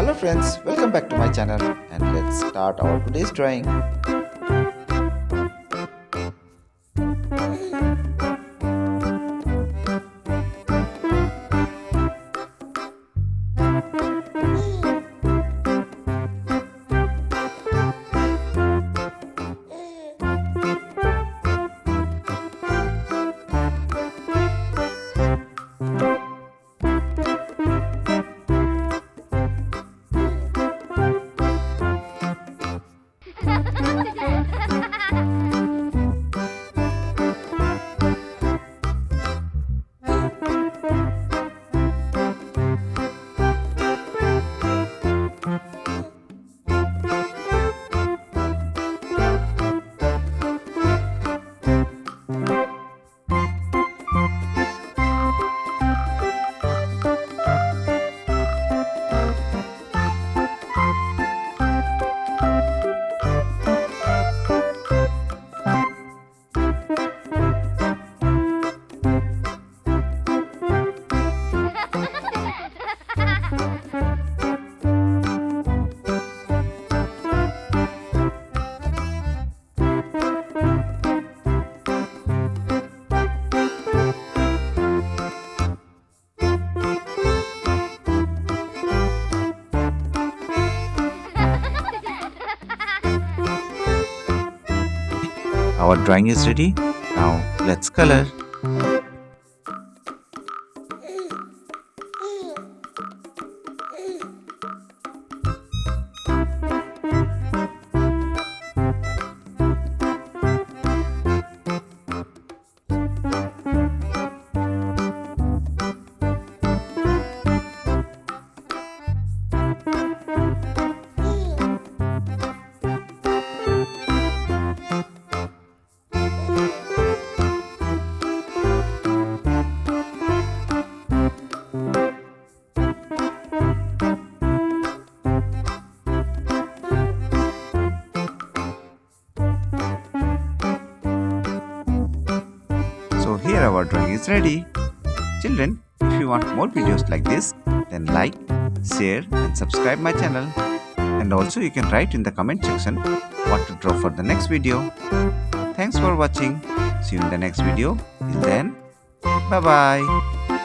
Hello friends, welcome back to my channel and let's start our today's drawing. Our drawing is ready. Now let's color. So here our drawing is ready. Children, if you want more videos like this, then like, share and subscribe my channel. And also you can write in the comment section what to draw for the next video. Thanks for watching. See you in the next video. Till then, bye bye.